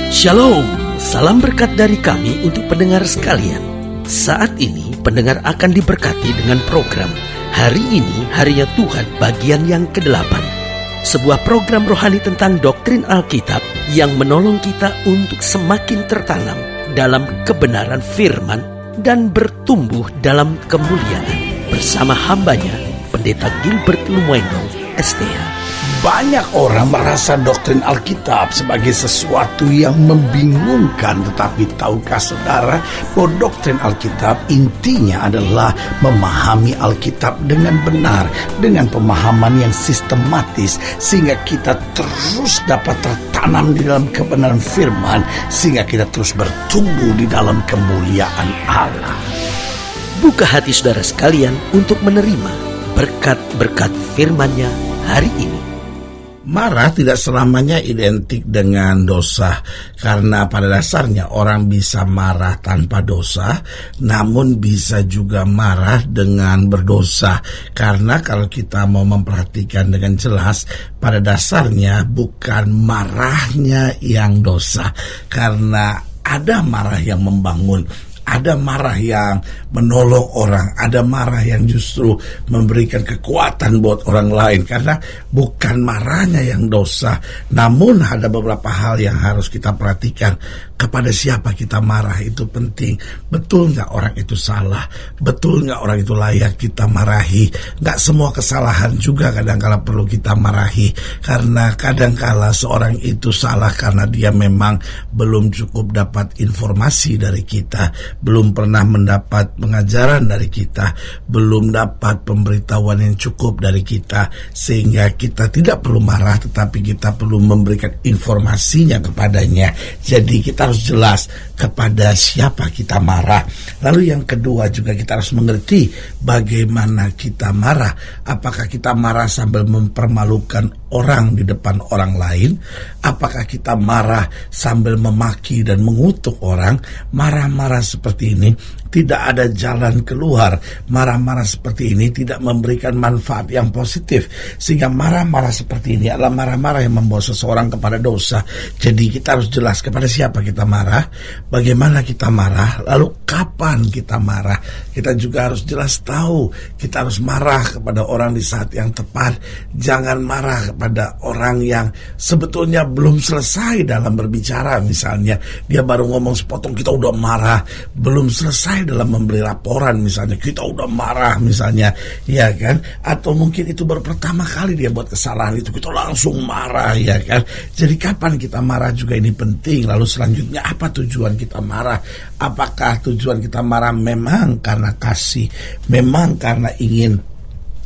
Shalom, salam berkat dari kami untuk pendengar sekalian. Saat ini pendengar akan diberkati dengan program Hari Ini Harinya Tuhan bagian yang ke-8. Sebuah program rohani tentang doktrin Alkitab yang menolong kita untuk semakin tertanam dalam kebenaran firman dan bertumbuh dalam kemuliaan. Bersama hambanya, Pendeta Gilbert Lumuendo, STH. Banyak orang merasa doktrin Alkitab sebagai sesuatu yang membingungkan. Tetapi tahukah saudara bahwa doktrin Alkitab intinya adalah memahami Alkitab dengan benar, dengan pemahaman yang sistematis, sehingga kita terus dapat tertanam di dalam kebenaran firman, sehingga kita terus bertumbuh di dalam kemuliaan Allah. Buka hati saudara sekalian untuk menerima berkat-berkat firman-Nya hari ini. Marah tidak selamanya identik dengan dosa, karena pada dasarnya orang bisa marah tanpa dosa, namun bisa juga marah dengan berdosa. Karena kalau kita mau memperhatikan dengan jelas, pada dasarnya bukan marahnya yang dosa, karena ada marah yang membangun, ada marah yang menolong orang, ada marah yang justru memberikan kekuatan buat orang lain. Karena bukan marahnya yang dosa, namun ada beberapa hal yang harus kita perhatikan. Kepada siapa kita marah itu penting. Betul nggak orang itu salah? Betul nggak orang itu layak kita marahi? Nggak semua kesalahan juga kadang-kala perlu kita marahi, karena kadang-kala seorang itu salah karena dia memang belum cukup dapat informasi dari kita, belum pernah mendapat pengajaran dari kita, belum dapat pemberitahuan yang cukup dari kita, sehingga kita tidak perlu marah, tetapi kita perlu memberikan informasinya kepadanya. Jadi kita harus jelas kepada siapa kita marah. Lalu yang kedua juga kita harus mengerti bagaimana kita marah. Apakah kita marah sambil mempermalukan orang di depan orang lain? Apakah kita marah sambil memaki dan mengutuk orang? Marah-marah seperti ini tidak ada jalan keluar. Marah-marah seperti ini tidak memberikan manfaat yang positif, sehingga marah-marah seperti ini adalah marah-marah yang membawa seseorang kepada dosa. Jadi kita harus jelas kepada siapa kita marah, bagaimana kita marah, lalu kapan kita marah. Kita juga harus jelas tahu kita harus marah kepada orang di saat yang tepat. Jangan marah kepada orang yang sebetulnya belum selesai dalam berbicara. Misalnya dia baru ngomong sepotong, kita udah marah. Belum selesai dalam memberi laporan, misalnya kita udah marah, misalnya, ya kan? Atau mungkin itu baru pertama kali dia buat kesalahan itu, kita langsung marah, ya kan? Jadi kapan kita marah juga ini penting. Lalu selanjutnya, apa tujuan kita marah? Apakah tujuan kita marah memang karena kasih, memang karena ingin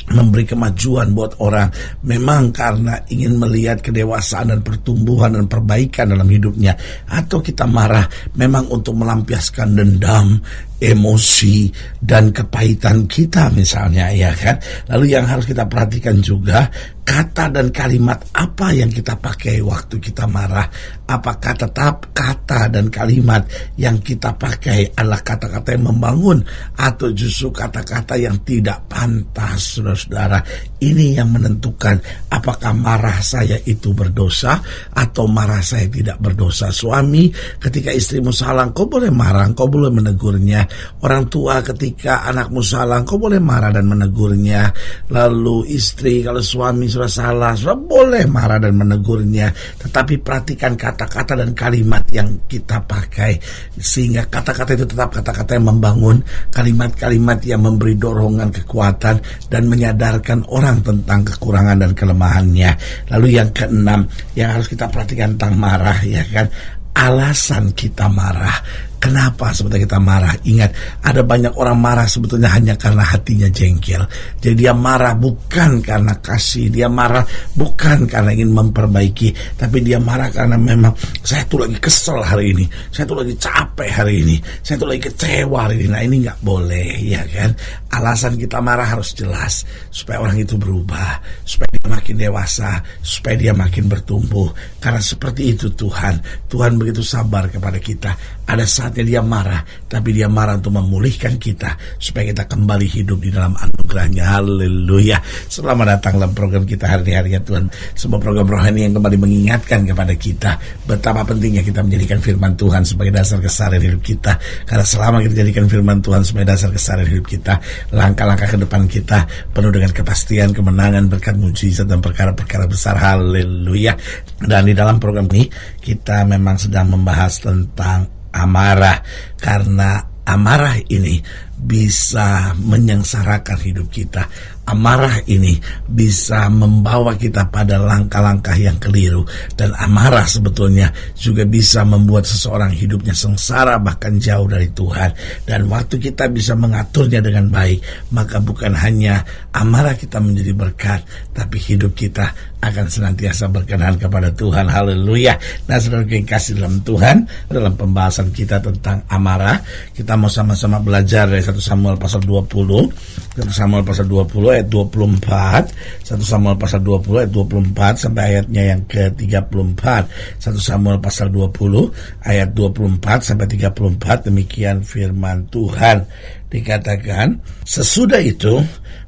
memberi kemajuan buat orang, memang karena ingin melihat kedewasaan dan pertumbuhan dan perbaikan dalam hidupnya, atau kita marah memang untuk melampiaskan dendam, emosi dan kepahitan kita misalnya, ya kan? Lalu yang harus kita perhatikan juga, kata dan kalimat apa yang kita pakai waktu kita marah. Apakah tetap kata dan kalimat yang kita pakai adalah kata-kata yang membangun, atau justru kata-kata yang tidak pantas? Saudara-saudara, ini yang menentukan apakah marah saya itu berdosa atau marah saya tidak berdosa. Suami, ketika istrimu salah, kau boleh marah, kau boleh menegurnya. Orang tua, ketika anakmu salah, kau boleh marah dan menegurnya. Lalu istri, kalau suami sudah salah, sudah boleh marah dan menegurnya. Tetapi perhatikan kata-kata dan kalimat yang kita pakai, sehingga kata-kata itu tetap kata-kata yang membangun, kalimat-kalimat yang memberi dorongan, kekuatan, dan menyadarkan orang tentang kekurangan dan kelemahannya. Lalu yang keenam yang harus kita perhatikan tentang marah, ya kan? Alasan kita marah. Kenapa sebetulnya kita marah? Ingat, ada banyak orang marah sebetulnya hanya karena hatinya jengkel. Jadi dia marah bukan karena kasih, dia marah bukan karena ingin memperbaiki, tapi dia marah karena memang saya tuh lagi kesel hari ini, saya tuh lagi capek hari ini, saya tuh lagi kecewa hari ini. Nah, ini gak boleh, ya kan? Alasan kita marah harus jelas, supaya orang itu berubah, supaya dia makin dewasa, supaya dia makin bertumbuh. Karena seperti itu Tuhan begitu sabar kepada kita. Ada saat tempatnya dia marah, tapi dia marah untuk memulihkan kita supaya kita kembali hidup di dalam anugerahnya. Haleluya. Selamat datang dalam program kita hari-hari ya Tuhan, sebuah program rohani yang kembali mengingatkan kepada kita betapa pentingnya kita menjadikan firman Tuhan sebagai dasar keseharian hidup kita. Karena selama kita jadikan firman Tuhan sebagai dasar keseharian hidup kita, langkah-langkah ke depan kita penuh dengan kepastian, kemenangan, berkat, mujizat, dan perkara-perkara besar. Haleluya. Dan di dalam program ini kita memang sedang membahas tentang amarah, karena amarah ini bisa menyengsarakan hidup kita. Amarah ini bisa membawa kita pada langkah-langkah yang keliru. Dan amarah sebetulnya juga bisa membuat seseorang hidupnya sengsara, bahkan jauh dari Tuhan. Dan waktu kita bisa mengaturnya dengan baik, maka bukan hanya amarah kita menjadi berkat, tapi hidup kita akan senantiasa berkenan kepada Tuhan. Haleluya. Nah, saudara yang kasih dalam Tuhan, dalam pembahasan kita tentang amarah, kita mau sama-sama belajar dari 1 Samuel pasal 20, 1 Samuel pasal 20 ayat 24, 1 Samuel pasal 20 ayat 24 sampai ayatnya yang ke-34. 1 Samuel pasal 20 ayat 24 sampai 34, demikian firman Tuhan. Dikatakan, sesudah itu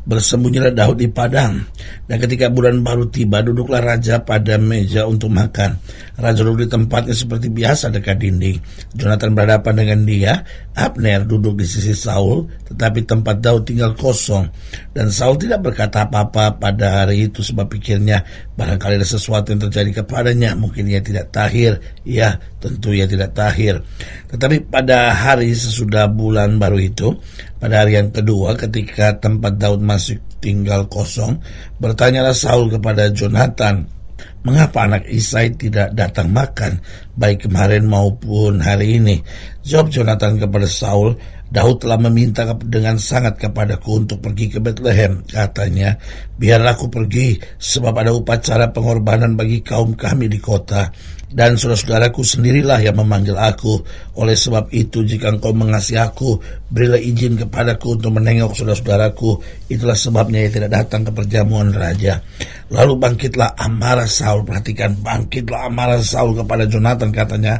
bersembunyilah Daud di padang, dan ketika bulan baru tiba, duduklah raja pada meja untuk makan. Raja duduk di tempatnya seperti biasa dekat dinding. Jonathan berhadapan dengan dia. Abner duduk di sisi Saul, tetapi tempat Daud tinggal kosong. Dan Saul tidak berkata apa-apa pada hari itu, sebab pikirnya barangkali ada sesuatu yang terjadi kepadanya. Mungkin ia tidak tahir. Ya, tentu ia tidak tahir. Tetapi pada hari sesudah bulan baru itu, pada hari yang kedua, ketika tempat Daud masih tinggal kosong, bertanyalah Saul kepada Jonathan, mengapa anak Isai tidak datang makan, baik kemarin maupun hari ini? Jawab Jonathan kepada Saul, Daud telah meminta dengan sangat kepadaku untuk pergi ke Bethlehem. Katanya, biarlah aku pergi, sebab ada upacara pengorbanan bagi kaum kami di kota, dan saudara-saudaraku sendirilah yang memanggil aku. Oleh sebab itu, jika engkau mengasihi aku, berilah izin kepadaku untuk menengok saudara-saudaraku. Itulah sebabnya ia tidak datang ke perjamuan raja. Lalu bangkitlah amarah Saul. Perhatikan, bangkitlah amarah Saul kepada Jonathan. Katanya,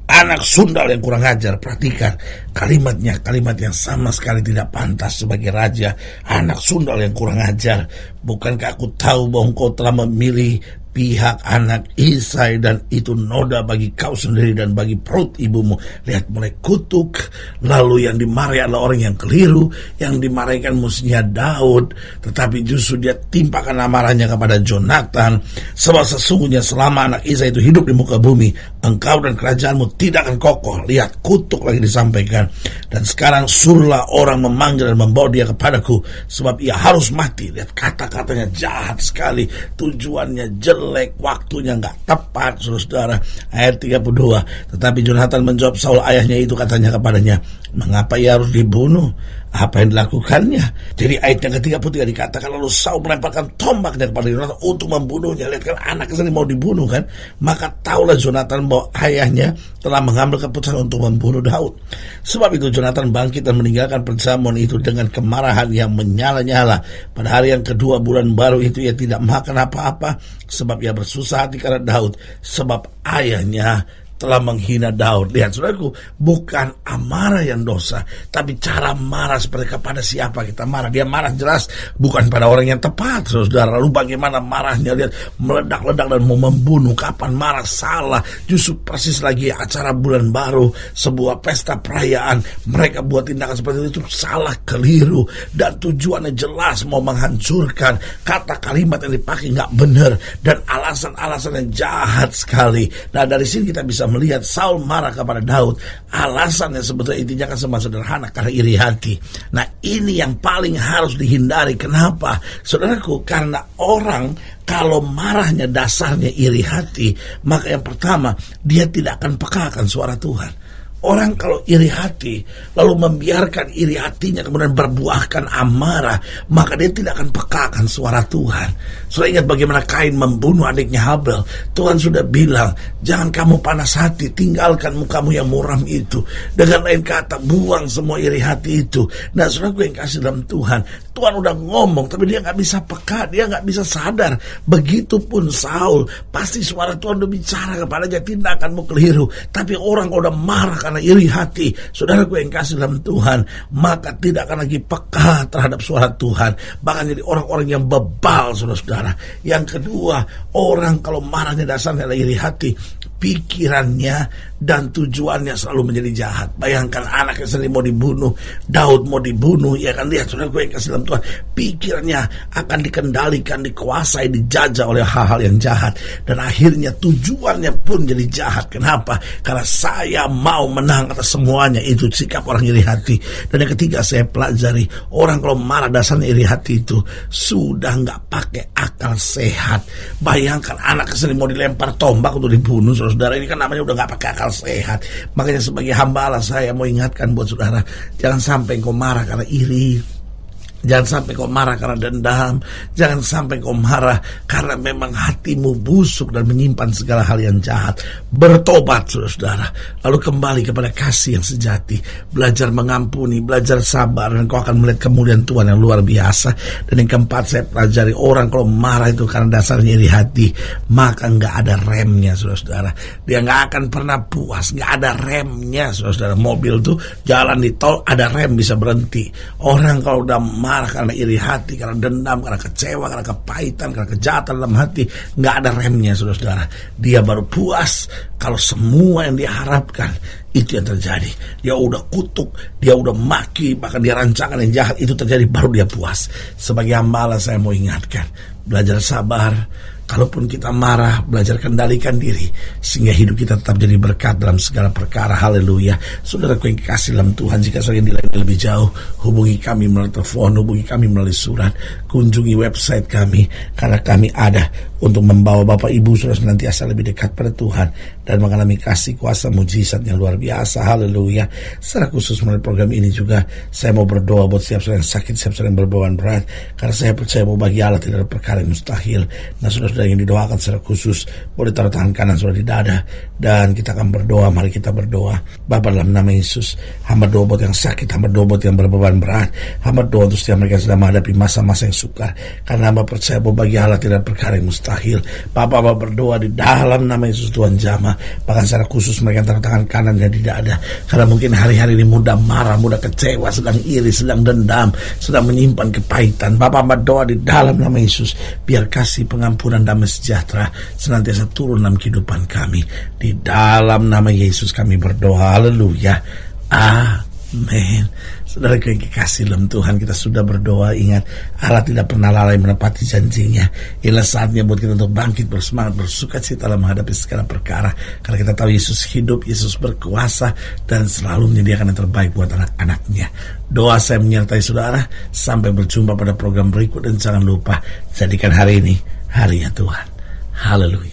anak sundal yang kurang ajar. Perhatikan kalimatnya, kalimat yang sama sekali tidak pantas sebagai raja. Anak sundal yang kurang ajar. Bukankah aku tahu bahwa engkau telah memilih pihak anak Isai, dan itu noda bagi kau sendiri dan bagi perut ibumu. Lihat, mulai kutuk. Lalu yang dimarahi adalah orang yang keliru. Yang dimarahikan mestinya Daud, tetapi justru dia timpakan amarahnya kepada Jonathan. Sebab sesungguhnya selama anak Isai itu hidup di muka bumi, engkau dan kerajaanmu tidak akan kokoh. Lihat, kutuk lagi disampaikan. Dan sekarang suruhlah orang memanggil dan membawa dia kepadaku, sebab ia harus mati. Lihat, kata-katanya jahat sekali, tujuannya jelek, waktunya nggak tepat, saudara. Ayat 32. Tetapi Jonathan menjawab Saul ayahnya itu, katanya kepadanya, mengapa ia harus dibunuh? Apa yang dilakukannya? Jadi ayat yang ke-33 dikatakan, lalu Saul melemparkan tombaknya kepada Jonathan untuk membunuhnya. Lihat kan, anaknya sendiri mau dibunuh kan. Maka taulah Jonathan bahwa ayahnya telah mengambil keputusan untuk membunuh Daud. Sebab itu Jonathan bangkit dan meninggalkan perjamuan itu dengan kemarahan yang menyala-nyala. Pada hari yang kedua bulan baru itu ia tidak makan apa-apa, sebab ia bersusah hati karena Daud, sebab ayahnya telah menghina Daud. Lihat saudaraku, bukan amarah yang dosa, tapi cara marah seperti kepada siapa kita marah. Dia marah jelas bukan pada orang yang tepat, saudara. Lalu bagaimana marahnya? Lihat, meledak-ledak dan mau membunuh. Kapan marah? Salah. Justru persis lagi acara bulan baru, sebuah pesta perayaan, mereka buat tindakan seperti itu salah, keliru, dan tujuannya jelas mau menghancurkan. Kata kalimat yang dipakai nggak benar, dan alasan-alasan yang jahat sekali. Nah, dari sini kita bisa melihat Saul marah kepada Daud. Alasannya sebetulnya intinya kan semua sederhana, karena iri hati. Nah, ini yang paling harus dihindari. Kenapa? Saudaraku, karena orang kalau marahnya dasarnya iri hati, maka yang pertama, dia tidak akan peka akan suara Tuhan. Orang kalau iri hati, lalu membiarkan iri hatinya kemudian berbuahkan amarah, maka dia tidak akan peka akan suara Tuhan. Sudah ingat bagaimana Kain membunuh adiknya Habel. Tuhan sudah bilang, jangan kamu panas hati, tinggalkan mukamu yang muram itu. Dengan lain kata, buang semua iri hati itu. Nah, saudaraku yang kasih dalam Tuhan, Tuhan udah ngomong, tapi dia gak bisa peka, dia gak bisa sadar. Begitupun Saul, pasti suara Tuhan udah bicara kepadanya, tindakanmu keliru. Tapi orang udah marah karena iri hati, saudaraku yang kasih dalam Tuhan, maka tidak akan lagi peka terhadap suara Tuhan, bahkan jadi orang-orang yang bebal, saudara-saudara. Yang kedua, orang kalau marahnya dasarnya adalah iri hati, pikirannya dan tujuannya selalu menjadi jahat. Bayangkan anak yang sendiri mau dibunuh, Daud mau dibunuh, ya kan, lihat saudara gue yang kasih dalam Tuhan, pikirannya akan dikendalikan, dikuasai, dijajah oleh hal-hal yang jahat, dan akhirnya tujuannya pun jadi jahat. Kenapa? Karena saya mau menang atas semuanya. Itu sikap orang iri hati. Dan yang ketiga, saya pelajari orang kalau marah dasarnya iri hati itu sudah nggak pakai akal sehat. Bayangkan anak yang sendiri mau dilempar tombak untuk dibunuh, saudara, ini kan namanya udah gak pakai akal sehat. Makanya sebagai hamba Allah, saya mau ingatkan buat saudara, jangan sampai kau marah karena iri, jangan sampai kau marah karena dendam, jangan sampai kau marah karena memang hatimu busuk dan menyimpan segala hal yang jahat. Bertobat, saudara, lalu kembali kepada kasih yang sejati, belajar mengampuni, belajar sabar, dan kau akan melihat kemuliaan Tuhan yang luar biasa. Dan yang keempat, saya pelajari orang kalau marah itu karena dasarnya iri hati, maka nggak ada remnya, saudara. Dia nggak akan pernah puas, nggak ada remnya, saudara. Mobil tuh jalan di tol ada rem, bisa berhenti. Orang kalau udah marah karena iri hati, karena dendam, karena kecewa, karena kepahitan, karena kejahatan dalam hati, nggak ada remnya, saudara. Dia baru puas kalau semua yang dia harapkan itu yang terjadi. Dia udah kutuk, dia udah maki, bahkan dia rancangan yang jahat itu terjadi, baru dia puas. Sebagai hamba Allah, saya mau ingatkan, belajar sabar. Kalaupun kita marah, belajar kendalikan diri, sehingga hidup kita tetap jadi berkat dalam segala perkara. Haleluya. Saudaraku yang kasih dalam Tuhan, jika saudara dilayani lebih jauh, hubungi kami melalui telepon, hubungi kami melalui surat, kunjungi website kami, karena kami ada untuk membawa Bapak Ibu saudara senantiasa lebih dekat pada Tuhan dan mengalami kasih kuasa mujizat yang luar biasa. Haleluya. Secara khusus melalui program ini juga saya mau berdoa buat setiap saudara yang sakit, setiap saudara yang berbeban berat, karena saya percaya bahwa bagi Allah tidak ada perkara yang mustahil. Nah, saudara yang didoakan secara khusus boleh taruh tangan kanan saudara di dada, dan kita akan berdoa. Mari kita berdoa. Bapa, dalam nama Yesus, hamba doa buat yang sakit, hamba doa buat yang berbeban berat, hamba doa untuk setiap mereka yang sedang menghadapi masa-masa yang sukar, karena hamba percaya bahwa bagi Allah tidak ada perkara yang mustahil. Bapak, hamba berdoa di dalam nama Yesus Tuhan jamah, bahkan secara khusus mereka yang taruh tangan kanan dan di dada, karena mungkin hari-hari ini mudah marah, mudah kecewa, sedang iri, sedang dendam, sedang menyimpan kepahitan. Bapak, hamba doa di dalam nama Yesus, biar kasih pengampunan, damai sejahtera senantiasa turun dalam kehidupan kami. Di dalam nama Yesus kami berdoa. Haleluya. Amin. Saudara yang kekasih dalam Tuhan, kita sudah berdoa. Ingat, Allah tidak pernah lalai menepati janjinya. Inilah saatnya buat kita untuk bangkit, bersemangat, bersukacita dalam menghadapi segala perkara, karena kita tahu Yesus hidup, Yesus berkuasa, dan selalu menyediakan yang terbaik buat anak-anaknya. Doa saya menyertai saudara. Sampai berjumpa pada program berikut, dan jangan lupa jadikan hari ini harinya Tuhan. Haleluya.